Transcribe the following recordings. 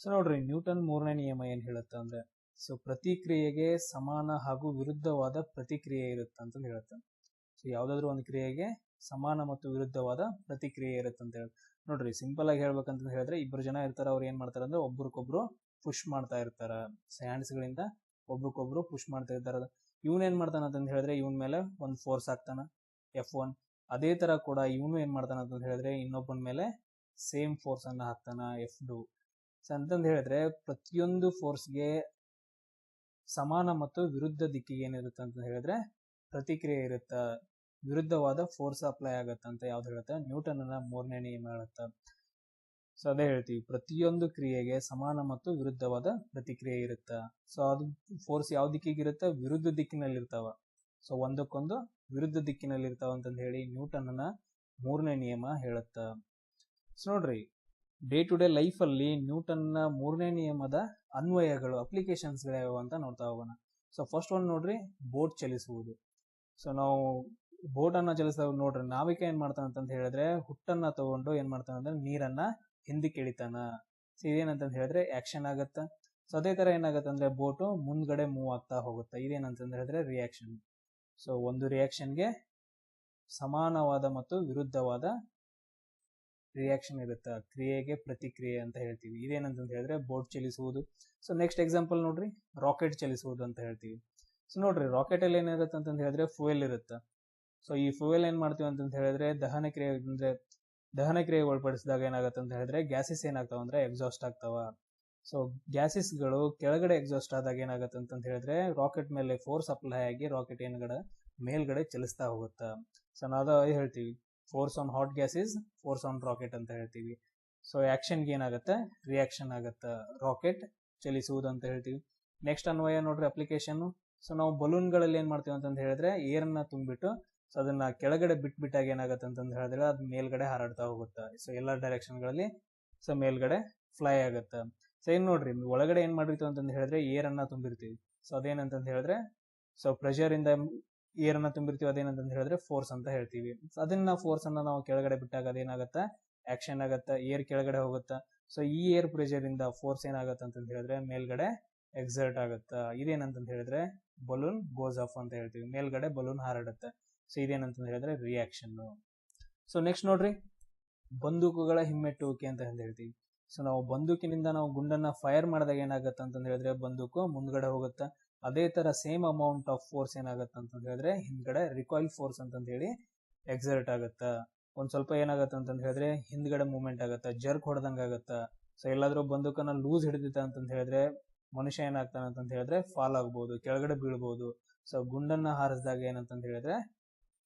So ನೋಡ್ರಿ, Newton ಮೂರನೇ ನಿಯಮ ಏನ್ ಹೇಳುತ್ತೆ ಅಂದ್ರೆ, ಸೊ ಪ್ರತಿಕ್ರಿಯೆಗೆ ಸಮಾನ ಹಾಗೂ ವಿರುದ್ಧವಾದ ಪ್ರತಿಕ್ರಿಯೆ ಇರುತ್ತೆ ಅಂತ ಹೇಳುತ್ತೆ. ಸೊ ಯಾವ್ದಾದ್ರು ಒಂದು ಕ್ರಿಯೆಗೆ ಸಮಾನ ಮತ್ತು ವಿರುದ್ಧವಾದ ಪ್ರತಿಕ್ರಿಯೆ ಇರುತ್ತೆ ಅಂತ ಹೇಳಿ. ನೋಡ್ರಿ, ಸಿಂಪಲ್ ಆಗಿ ಹೇಳ್ಬೇಕಂತ ಹೇಳಿದ್ರೆ, ಇಬ್ಬರು ಜನ ಇರ್ತಾರ, ಅವ್ರು ಏನ್ ಮಾಡ್ತಾರ ಅಂದ್ರೆ ಒಬ್ರಿಗೊಬ್ರು ಪುಷ್ ಮಾಡ್ತಾ ಇರ್ತಾರ. ಹ್ಯಾಂಡ್ಸ್ ಗಳಿಂದ ಒಬ್ರಿಗೊಬ್ರು ಪುಷ್ ಮಾಡ್ತಾ ಇರ್ತಾರ. ಇವನ್ ಏನ್ ಮಾಡ್ತಾನ ಅಂತ ಹೇಳಿದ್ರೆ, ಇವನ್ ಮೇಲೆ ಒಂದು ಫೋರ್ಸ್ ಹಾಕ್ತಾನ, F1. ಅದೇ ತರ ಕೂಡ ಇವನು ಏನ್ ಮಾಡ್ತಾನ ಅಂತ ಹೇಳಿದ್ರೆ, ಇನ್ನೊಬ್ಬನ ಮೇಲೆ ಸೇಮ್ ಫೋರ್ಸ್ ಅನ್ನ ಹಾಕ್ತಾನ, F2. ಅಂತಂದ್ ಹೇಳಿದ್ರೆ ಪ್ರತಿಯೊಂದು ಫೋರ್ಸ್ಗೆ ಸಮಾನ ಮತ್ತು ವಿರುದ್ಧ ದಿಕ್ಕಿಗೆ ಏನಿರುತ್ತೆ ಅಂತ ಹೇಳಿದ್ರೆ ಪ್ರತಿಕ್ರಿಯೆ ಇರುತ್ತ, ವಿರುದ್ಧವಾದ ಫೋರ್ಸ್ ಅಪ್ಲೈ ಆಗತ್ತಂತ ಯಾವ್ದು ಹೇಳುತ್ತೆ, ನ್ಯೂಟನ್ ಮೂರನೇ ನಿಯಮ ಹೇಳುತ್ತ. ಸೊ ಅದೇ ಹೇಳ್ತೀವಿ, ಪ್ರತಿಯೊಂದು ಕ್ರಿಯೆಗೆ ಸಮಾನ ಮತ್ತು ವಿರುದ್ಧವಾದ ಪ್ರತಿಕ್ರಿಯೆ ಇರುತ್ತ. ಸೊ ಅದು ಫೋರ್ಸ್ ಯಾವ ದಿಕ್ಕಿಗೆ ಇರುತ್ತೆ, ವಿರುದ್ಧ ದಿಕ್ಕಿನಲ್ಲಿ ಇರ್ತಾವ. ಸೊ ಒಂದಕ್ಕೊಂದು ವಿರುದ್ಧ ದಿಕ್ಕಿನಲ್ಲಿ ಇರ್ತಾವ ಅಂತಂದು ಹೇಳಿ ನ್ಯೂಟನ್ ಮೂರನೇ ನಿಯಮ ಹೇಳುತ್ತ. ಸೊ ನೋಡ್ರಿ, ಡೇ ಟು ಡೇ ಲೈಫ್ ಅಲ್ಲಿ ನ್ಯೂಟನ್ ಮೂರನೇ ನಿಯಮದ ಅನ್ವಯಗಳು, ಅಪ್ಲಿಕೇಶನ್ಸ್ ಗಳು ಅಂತ ನೋಡ್ತಾ ಹೋಗೋಣ. ಸೊ ಫಸ್ಟ್ ಒಂದು ನೋಡ್ರಿ, ಬೋಟ್ ಚಲಿಸುವುದು. ಸೊ ನಾವು ಬೋಟ್ ಅನ್ನ ಚಲಿಸಿದಾಗ ನೋಡ್ರಿ, ನಾವಿಕ ಏನ್ ಮಾಡ್ತಾನ ಅಂತ ಹೇಳಿದ್ರೆ ಹುಟ್ಟನ್ನ ತಗೊಂಡು ಏನ್ ಮಾಡ್ತಾನ ಅಂದ್ರೆ ನೀರನ್ನ ಹಿಂದಕ್ಕೆ ಇಳಿತಾನ. ಸೊ ಇದೇನಂತ ಹೇಳಿದ್ರೆ ಆಕ್ಷನ್ ಆಗತ್ತ. ಸೊ ಅದೇ ತರ ಏನಾಗತ್ತೆ ಅಂದ್ರೆ ಬೋಟು ಮುಂದ್ಗಡೆ ಮೂವ್ ಆಗ್ತಾ ಹೋಗುತ್ತೆ. ಇದೇನಂತ ಹೇಳಿದ್ರೆ ರಿಯಾಕ್ಷನ್. ಸೊ ಒಂದು ರಿಯಾಕ್ಷನ್ಗೆ ಸಮಾನವಾದ ಮತ್ತು ವಿರುದ್ಧವಾದ ರಿಯಾಕ್ಷನ್ ಇರುತ್ತೆ, ಕ್ರಿಯೆಗೆ ಪ್ರತಿಕ್ರಿಯೆ ಅಂತ ಹೇಳ್ತೀವಿ. ಇದೇನಂತ ಹೇಳಿದ್ರೆ ಬೋಟ್ ಚಲಿಸುವುದು. ಸೊ ನೆಕ್ಸ್ಟ್ ಎಕ್ಸಾಂಪಲ್ ನೋಡ್ರಿ, ರಾಕೆಟ್ ಚಲಿಸುವುದು ಅಂತ ಹೇಳ್ತೀವಿ. ಸೊ ನೋಡ್ರಿ, ರಾಕೆಟ್ ಅಲ್ಲಿ ಏನಿರುತ್ತೆ ಅಂತ ಹೇಳಿದ್ರೆ ಫ್ಯೂಯಲ್ ಇರುತ್ತೆ. ಸೊ ಈ ಫ್ಯೂಯಲ್ ಏನ್ ಮಾಡ್ತೀವಿ ಅಂತ ಹೇಳಿದ್ರೆ ದಹನ ಕ್ರಿಯೆ ಒಳಪಡಿಸಿದಾಗ ಏನಾಗುತ್ತೆ ಅಂತ ಹೇಳಿದ್ರೆ ಗ್ಯಾಸಸ್ ಏನಾಗ್ತಾವ ಅಂದ್ರೆ ಎಕ್ಸಾಸ್ಟ್ ಆಗ್ತಾವ. ಸೊ ಗ್ಯಾಸಸ್ ಗಳು ಕೆಳಗಡೆ ಎಕ್ಸಾಸ್ಟ್ ಆದಾಗ ಏನಾಗುತ್ತೆ ಅಂತ ಹೇಳಿದ್ರೆ ರಾಕೆಟ್ ಮೇಲೆ ಫೋರ್ಸ್ ಅಪ್ಲೈ ಆಗಿ ರಾಕೆಟ್ ಮೇಲ್ಗಡೆ ಚಲಿಸ್ತಾ ಹೋಗುತ್ತಾ. ಸೊ ನಾವು ಹೇಳ್ತೀವಿ, force on hot gas is force on rocket ಅಂತ ಹೇಳ್ತೀವಿ. ಸೊ ಆಕ್ಷನ್ಗೆ ಏನಾಗುತ್ತೆ, ರಿಯಾಕ್ಷನ್ ಆಗತ್ತೆ, ರಾಕೆಟ್ ಚಲಿಸುವುದು ಅಂತ ಹೇಳ್ತೀವಿ. ನೆಕ್ಸ್ಟ್ ಅನ್ವಯ ನೋಡ್ರಿ, ಅಪ್ಲಿಕೇಶನ್. ಸೊ ನಾವು ಬಲೂನ್ಗಳಲ್ಲಿ ಏನ್ ಮಾಡ್ತೀವಿ ಅಂತ ಹೇಳಿದ್ರೆ ಏರ್ ಅನ್ನ ತುಂಬಿಟ್ಟು ಸೊ ಅದನ್ನ ಕೆಳಗಡೆ ಬಿಟ್ಟಾಗ ಏನಾಗುತ್ತೆ ಅಂತ ಹೇಳಿದ್ರೆ ಅದ್ ಮೇಲ್ಗಡೆ ಹಾರಾಡ್ತಾ ಹೋಗುತ್ತೆ. ಸೊ ಎಲ್ಲಾ ಡೈರೆಕ್ಷನ್ ಗಳಲ್ಲಿ ಸೊ ಮೇಲ್ಗಡೆ ಫ್ಲೈ ಆಗುತ್ತೆ. ಸೊ ಏನ್ ನೋಡ್ರಿ, ಒಳಗಡೆ ಏನ್ ಮಾಡಿರ್ತೀವಿ ಅಂತ ಹೇಳಿದ್ರೆ ಏರ್ ಅನ್ನ ತುಂಬಿರ್ತೀವಿ. ಸೊ ಅದೇನಂತ ಹೇಳಿದ್ರೆ ಸೊ ಪ್ರೆಷರ್ ಇಂದ ಏರ್ ಅನ್ನ ತುಂಬಿರ್ತೀವಿ, ಅದೇನಂತ ಹೇಳಿದ್ರೆ ಫೋರ್ಸ್ ಅಂತ ಹೇಳ್ತೀವಿ. ಅದನ್ನ ಫೋರ್ಸ್ ಅನ್ನ ನಾವು ಕೆಳಗಡೆ ಬಿಟ್ಟಾಗ ಅದೇನಾಗತ್ತೆ, ಆಕ್ಷನ್ ಆಗತ್ತೆ, ಏರ್ ಕೆಳಗಡೆ ಹೋಗುತ್ತಾ. ಸೊ ಈ ಏರ್ ಪ್ರೆಷರ್ ಇಂದ ಫೋರ್ಸ್ ಏನಾಗತ್ತೆ ಅಂತ ಹೇಳಿದ್ರೆ ಮೇಲ್ಗಡೆ ಎಕ್ಸರ್ಟ್ ಆಗುತ್ತ. ಇದೇನಂತ ಹೇಳಿದ್ರೆ ಬಲೂನ್ ಗೋಸ್ ಆಫ್ ಅಂತ ಹೇಳ್ತೀವಿ, ಮೇಲ್ಗಡೆ ಬಲೂನ್ ಹಾರಾಡುತ್ತೆ. ಸೊ ಇದೇನಂತ ಹೇಳಿದ್ರೆ ರಿಯಾಕ್ಷನ್. ಸೊ ನೆಕ್ಸ್ಟ್ ನೋಡ್ರಿ, ಬಂದೂಕುಗಳ ಹಿಮ್ಮೆಟ್ಟುವಿಕೆ ಅಂತ ಹೇಳ್ತೀವಿ. ಸೊ ನಾವು ಬಂದೂಕಿನಿಂದ ನಾವು ಗುಂಡನ್ನ ಫೈರ್ ಮಾಡಿದಾಗ ಏನಾಗುತ್ತೆ ಅಂತ ಹೇಳಿದ್ರೆ ಬಂದೂಕು ಮುಂದ್ಗಡೆ ಹೋಗುತ್ತೆ. ಅದೇ ತರ ಸೇಮ್ ಅಮೌಂಟ್ ಆಫ್ ಫೋರ್ಸ್ ಏನಾಗುತ್ತೆ ಅಂತ ಹೇಳಿದ್ರೆ ಹಿಂದ್ಗಡೆ ರಿಕಾಯಿಲ್ ಫೋರ್ಸ್ ಅಂತ ಹೇಳಿ ಎಕ್ಸರ್ಟ್ ಆಗುತ್ತ. ಒಂದ್ ಸ್ವಲ್ಪ ಏನಾಗತ್ತೆ ಅಂತ ಹೇಳಿದ್ರೆ ಹಿಂದ್ಗಡೆ ಮೂವ್ಮೆಂಟ್ ಆಗತ್ತ, ಜರ್ಕ್ ಹೊಡೆದಂಗ ಆಗತ್ತ. ಸೊ ಎಲ್ಲಾದ್ರೂ ಬಂದೂಕನ್ನ ಲೂಸ್ ಹಿಡಿದಿತ್ತ ಅಂತ ಹೇಳಿದ್ರೆ ಮನುಷ್ಯ ಏನಾಗ್ತಾನೆ ಅಂತ ಹೇಳಿದ್ರೆ ಫಾಲ್ ಆಗ್ಬಹುದು, ಕೆಳಗಡೆ ಬೀಳ್ಬಹುದು. ಸೊ ಗುಂಡನ್ನ ಹಾರಿಸಿದಾಗ ಏನಂತ ಹೇಳಿದ್ರೆ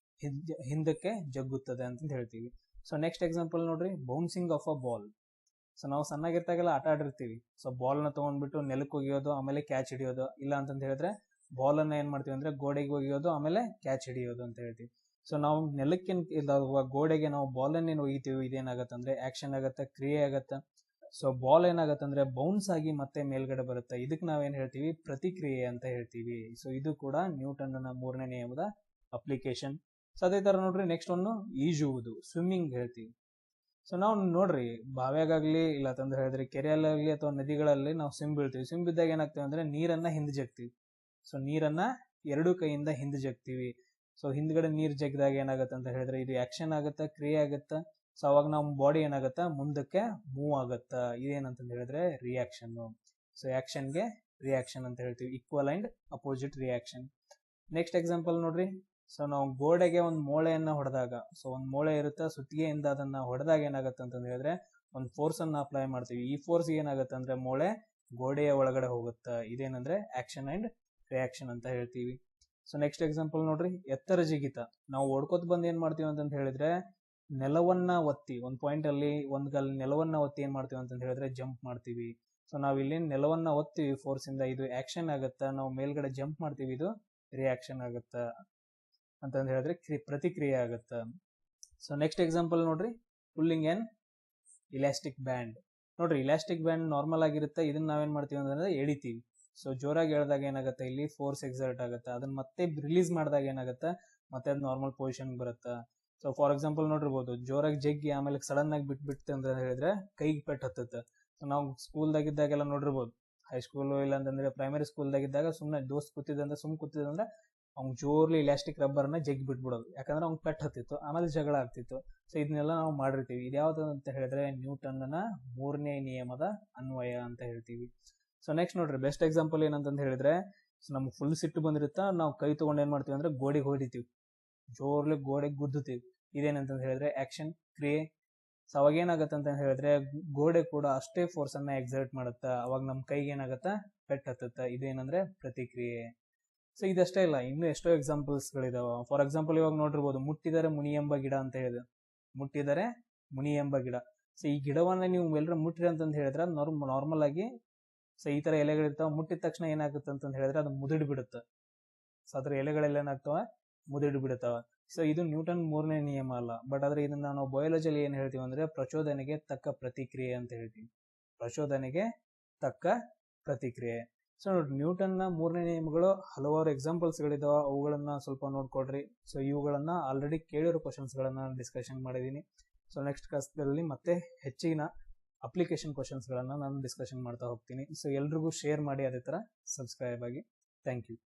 ಹಿಂದಕ್ಕೆ ಜಗ್ಗುತ್ತದೆ ಅಂತ ಹೇಳ್ತೀವಿ. ಸೊ ನೆಕ್ಸ್ಟ್ ಎಕ್ಸಾಂಪಲ್ ನೋಡ್ರಿ, bouncing of a ball. So ನಾವು ಸಣ್ಣಾಗಿರ್ತಾಗೆಲ್ಲ ಆಟ ಆಡಿರ್ತೀವಿ. ಸೊ ಬಾಲ್ ನ ತಗೊಂಡ್ಬಿಟ್ಟು ನೆಲಕ್ಕೆ ಒಗೆಯೋದು, ಆಮೇಲೆ ಕ್ಯಾಚ್ ಹಿಡಿಯೋದು. ಇಲ್ಲ ಅಂತ ಹೇಳಿದ್ರೆ ಬಾಲ್ ಅನ್ನ ಏನ್ ಮಾಡ್ತೀವಿ ಅಂದ್ರೆ ಗೋಡೆಗೆ ಒಗೆಯೋದು, ಆಮೇಲೆ ಕ್ಯಾಚ್ ಹಿಡಿಯೋದು ಅಂತ ಹೇಳ್ತೀವಿ. ಸೊ ನಾವು ನೆಲಕ್ಕೆ ಗೋಡೆಗೆ ನಾವು ಬಾಲ್ ಅನ್ನ ಒಗಿತೀವಿ, ಇದೇನಾಗತ್ತೆ ಅಂದ್ರೆ ಆಕ್ಷನ್ ಆಗತ್ತೆ, ಕ್ರಿಯೆ ಆಗತ್ತೆ. ಸೊ ಬಾಲ್ ಏನಾಗತ್ತೆ ಅಂದ್ರೆ ಬೌನ್ಸ್ ಆಗಿ ಮತ್ತೆ ಮೇಲ್ಗಡೆ ಬರುತ್ತೆ. ಇದಕ್ಕೆ ನಾವೇನ್ ಹೇಳ್ತೀವಿ, ಪ್ರತಿಕ್ರಿಯೆ ಅಂತ ಹೇಳ್ತೀವಿ. ಸೊ ಇದು ಕೂಡ ನ್ಯೂಟನ್ ಮೂರನೇ ನಿಯಮದ ಅಪ್ಲಿಕೇಶನ್. ಸೊ ಅದೇ ತರ ನೋಡ್ರಿ, ನೆಕ್ಸ್ಟ್ ಒಂದು ಈಜುವುದು, ಸ್ವಿಮ್ಮಿಂಗ್ ಹೇಳ್ತೀವಿ. ಸೊ ನಾವು ನೋಡ್ರಿ, ಬಾವ್ಯಾಗಾಗ್ಲಿ ಇಲ್ಲ ಅಂತಂದ್ರೆ ಹೇಳಿದ್ರೆ ಕೆರೆಯಲ್ಲಾಗ್ಲಿ ಅಥವಾ ನದಿಗಳಲ್ಲಿ ನಾವು ಸ್ವಿಮ್ ಬೀಳ್ತೀವಿ. ಸ್ವಿಮ್ ಬಿದ್ದಾಗ ಏನಾಗ್ತೀವಿ ಅಂದ್ರೆ ನೀರನ್ನ ಹಿಂದೆ ಜಗ್ತೀವಿ. ಸೊ ನೀರನ್ನ ಎರಡು ಕೈಯಿಂದ ಹಿಂದೆ ಜಗ್ತೀವಿ. ಸೊ ಹಿಂದ್ಗಡೆ ನೀರ್ ಜಗ್ದಾಗ ಏನಾಗುತ್ತೆ ಅಂತ ಹೇಳಿದ್ರೆ ಇದು ಆಕ್ಷನ್ ಆಗತ್ತ, ಕ್ರಿಯೆ ಆಗತ್ತ. ಸೊ ಅವಾಗ ನಮ್ಮ ಬಾಡಿ ಆಗತ್ತ ಮುಂದಕ್ಕೆ ಮೂವ್ ಆಗತ್ತ. ಇದೇನಂತ ಹೇಳಿದ್ರೆ ರಿಯಾಕ್ಷನ್. ಸೊ ಆಕ್ಷನ್ಗೆ ರಿಯಾಕ್ಷನ್ ಅಂತ ಹೇಳ್ತೀವಿ, equal and opposite reaction. Next example ನೋಡ್ರಿ, ಸೊ ನಾವು ಗೋಡೆಗೆ ಒಂದು ಮೂಳೆಯನ್ನ ಹೊಡೆದಾಗ, ಸೊ ಒಂದು ಮೂಳೆ ಇರುತ್ತೆ, ಸುತ್ತಿಗೆಯಿಂದ ಅದನ್ನ ಹೊಡೆದಾಗ ಏನಾಗುತ್ತೆ ಅಂತ ಹೇಳಿದ್ರೆ ಒಂದು ಫೋರ್ಸ್ ಅನ್ನ ಅಪ್ಲೈ ಮಾಡ್ತೀವಿ. ಈ ಫೋರ್ಸ್ ಏನಾಗುತ್ತೆ ಅಂದ್ರೆ ಮೂಳೆ ಗೋಡೆಯ ಒಳಗಡೆ ಹೋಗುತ್ತೆ. ಇದೇನಂದ್ರೆ ಆಕ್ಷನ್ ಅಂಡ್ ರಿಯಾಕ್ಷನ್ ಅಂತ ಹೇಳ್ತೀವಿ. ಸೊ ನೆಕ್ಸ್ಟ್ ಎಕ್ಸಾಂಪಲ್ ನೋಡ್ರಿ, ಎತ್ತರ ಜಿಗಿತ. ನಾವು ಓಡ್ಕೋತ ಬಂದು ಏನ್ ಮಾಡ್ತೀವಿ ಅಂತ ಹೇಳಿದ್ರೆ ನೆಲವನ್ನ ಒತ್ತಿ ಒಂದ್ ಪಾಯಿಂಟ್ ಅಲ್ಲಿ ನೆಲವನ್ನ ಒತ್ತಿ ಏನ್ ಮಾಡ್ತೀವಿ ಅಂತ ಹೇಳಿದ್ರೆ ಜಂಪ್ ಮಾಡ್ತೀವಿ. ಸೊ ನಾವ್ ಇಲ್ಲಿ ನೆಲವನ್ನ ಒತ್ತೀವಿ ಫೋರ್ಸ್ ಇಂದ, ಇದು ಆಕ್ಷನ್ ಆಗತ್ತ. ನಾವು ಮೇಲ್ಗಡೆ ಜಂಪ್ ಮಾಡ್ತೀವಿ, ಇದು ರಿಯಾಕ್ಷನ್ ಆಗತ್ತ ಅಂತಂದ್ ಹೇಳಿದ್ರೆ ಪ್ರತಿಕ್ರಿಯೆ ಆಗತ್ತ. ಸೊ ನೆಕ್ಸ್ಟ್ ಎಕ್ಸಾಂಪಲ್ ನೋಡ್ರಿ, ಪುಲ್ಲಿಂಗ್ ಎನ್ ಇಲಾಸ್ಟಿಕ್ ಬ್ಯಾಂಡ್. ನೋಡ್ರಿ, ಇಲಾಸ್ಟಿಕ್ ಬ್ಯಾಂಡ್ ನಾರ್ಮಲ್ ಆಗಿರುತ್ತೆ, ಇದನ್ನ ನಾವೇನ್ ಮಾಡ್ತೀವಿ ಅಂದ್ರೆ ಎಳಿತೀವಿ. ಸೊ ಜೋರಾಗಿ ಎಳೆದಾಗ ಏನಾಗುತ್ತೆ, ಇಲ್ಲಿ ಫೋರ್ಸ್ ಎಕ್ಸರ್ಟ್ ಆಗುತ್ತೆ. ಅದನ್ನ ಮತ್ತೆ ರಿಲೀಸ್ ಮಾಡಿದಾಗ ಏನಾಗುತ್ತೆ, ಮತ್ತೆ ಅದು ನಾರ್ಮಲ್ ಪೊಸಿಷನ್ ಬರುತ್ತೆ. ಸೊ ಫಾರ್ ಎಕ್ಸಾಂಪಲ್ ನೋಡಿರ್ಬೋದು, ಜೋರಾಗಿ ಜಗ್ಗಿ ಆಮೇಲೆ ಸಡನ್ ಆಗಿ ಬಿಟ್ಬಿಟ್ಟು ಅಂತ ಹೇಳಿದ್ರೆ ಕೈಗೆ ಪೆಟ್ಟು ಹತ್ತುತ್ತೆ. ಸೊ ನಾವು ಸ್ಕೂಲ್ದಾಗಿದ್ದಾಗೆಲ್ಲ ನೋಡಿರ್ಬೋದು, ಹೈಸ್ಕೂಲ್ ಇಲ್ಲ ಅಂತಂದ್ರೆ ಪ್ರೈಮರಿ ಸ್ಕೂಲ್ದಾಗಿದ್ದಾಗ ಸುಮ್ಮನೆ ದೋಸ್ತ್ ಕೂತಿದ್ದಂದ್ರೆ ಅವ್ನು ಜೋರ್ಲಿ ಇಲಾಸ್ಟಿಕ್ ರಬ್ಬರ್ನ ಜಗ್ಗಿ ಬಿಟ್ಬಿಡೋದು, ಯಾಕಂದ್ರೆ ಅವ್ನು ಪೆಟ್ ಹತ್ತಿತ್ತು, ಆಮೇಲೆ ಜಗಳ ಆಗ್ತಿತ್ತು. ಸೊ ಇದನ್ನೆಲ್ಲ ನಾವು ಮಾಡಿರ್ತೀವಿ. ಇದ್ಯಾವ್ದು ಅಂತ ಹೇಳಿದ್ರೆ ನ್ಯೂಟನ್ನ 3ನೇ ನಿಯಮದ ಅನ್ವಯ ಅಂತ ಹೇಳ್ತೀವಿ. ಸೊ ನೆಕ್ಸ್ಟ್ ನೋಡ್ರಿ, ಬೆಸ್ಟ್ ಎಕ್ಸಾಂಪಲ್ ಏನಂತ ಹೇಳಿದ್ರೆ, ಸೊ ನಮ್ಗೆ ಫುಲ್ ಸಿಟ್ಟು ಬಂದಿರುತ್ತಾ, ನಾವು ಕೈ ತಗೊಂಡು ಏನ್ ಮಾಡ್ತೀವಿ ಅಂದ್ರೆ ಗೋಡೆಗೆ ಹೊಡಿತೀವಿ, ಜೋರ್ಲಿ ಗೋಡೆಗೆ ಗುದ್ದುತ್ತೀವಿ. ಇದೇನಂತ ಹೇಳಿದ್ರೆ ಆಕ್ಷನ್, ಕ್ರಿಯೆ. ಸೊ ಅವಾಗ ಏನಾಗತ್ತೆ ಅಂತ ಹೇಳಿದ್ರೆ ಗೋಡೆ ಕೂಡ ಅಷ್ಟೇ ಫೋರ್ಸ್ ಅನ್ನ ಎಕ್ಸರ್ಟ್ ಮಾಡುತ್ತಾ, ಅವಾಗ ನಮ್ ಕೈಗೆ ಏನಾಗತ್ತ, ಪೆಟ್ ಹತ್ತತ್ತ. ಇದೇನಂದ್ರೆ ಪ್ರತಿಕ್ರಿಯೆ. ಸೊ ಇದಷ್ಟೇ ಇಲ್ಲ, ಇನ್ನೂ ಎಷ್ಟೋ ಎಕ್ಸಾಂಪಲ್ಸ್ ಗಳಿದಾವ. ಫಾರ್ ಎಕ್ಸಾಂಪಲ್ ಇವಾಗ ನೋಡಿರ್ಬೋದು, ಮುಟ್ಟಿದರೆ ಮುನಿ ಎಂಬ ಗಿಡ ಅಂತ ಹೇಳಿದೆ. ಮುಟ್ಟಿದರೆ ಮುನಿ ಎಂಬ ಗಿಡ. ಸೊ ಈ ಗಿಡವನ್ನ ನೀವು ಎಲ್ಲರೂ ಮುಟ್ಟಿರಿ ಅಂತಂದು ಹೇಳಿದ್ರೆ ನಾರ್ಮಲ್ ಆಗಿ ಸೊ ಈ ತರ ಎಲೆಗಳಿರ್ತಾವ, ಮುಟ್ಟಿದ ತಕ್ಷಣ ಏನಾಗುತ್ತೆ ಅಂತ ಹೇಳಿದ್ರೆ ಅದು ಮುದುಡಿ ಬಿಡುತ್ತೆ. ಸೊ ಅದ್ರ ಎಲೆಗಳೆಲ್ಲ ಏನಾಗ್ತಾವ, ಮುದುಡಿ ಬಿಡುತ್ತಾವ. ಸೊ ಇದು ನ್ಯೂಟನ್ 3ನೇ ನಿಯಮ ಅಲ್ಲ, ಬಟ್ ಆದ್ರೆ ಇದನ್ನ ನಾವು ಬಯಾಲಜಿಯಲ್ಲಿ ಏನ್ ಹೇಳ್ತೀವಿ ಅಂದ್ರೆ ಪ್ರಚೋದನೆಗೆ ತಕ್ಕ ಪ್ರತಿಕ್ರಿಯೆ ಅಂತ ಹೇಳ್ತೀವಿ. ಪ್ರಚೋದನೆಗೆ ತಕ್ಕ ಪ್ರತಿಕ್ರಿಯೆ. ಸೊ ನೋಡ್ರಿ, ನ್ಯೂಟನ್ನ 3ನೇ ನಿಯಮಗಳು ಹಲವಾರು ಎಕ್ಸಾಂಪಲ್ಸ್ ಗಳಿದಾವ, ಅವುಗಳನ್ನ ಸ್ವಲ್ಪ ನೋಡ್ಕೊಡ್ರಿ. ಸೊ ಇವುಗಳನ್ನ ಆಲ್ರೆಡಿ ಕೇಳಿರೋ ಕ್ವಶನ್ಸ್ ಗಳನ್ನ ಡಿಸ್ಕಷನ್ ಮಾಡಿದೀನಿ. ಸೊ ನೆಕ್ಸ್ಟ್ ಕ್ಲಾಸ್ದಲ್ಲಿ ಮತ್ತೆ ಹೆಚ್ಚಿನ ಅಪ್ಲಿಕೇಶನ್ ಕ್ವಶನ್ಸ್ ಗಳನ್ನ ನಾನು ಡಿಸ್ಕಷನ್ ಮಾಡ್ತಾ ಹೋಗ್ತೀನಿ. ಸೊ ಎಲ್ರಿಗೂ ಶೇರ್ ಮಾಡಿ, ಅದೇ ತರ ಸಬ್ಸ್ಕ್ರೈಬ್ ಆಗಿ. Thank you.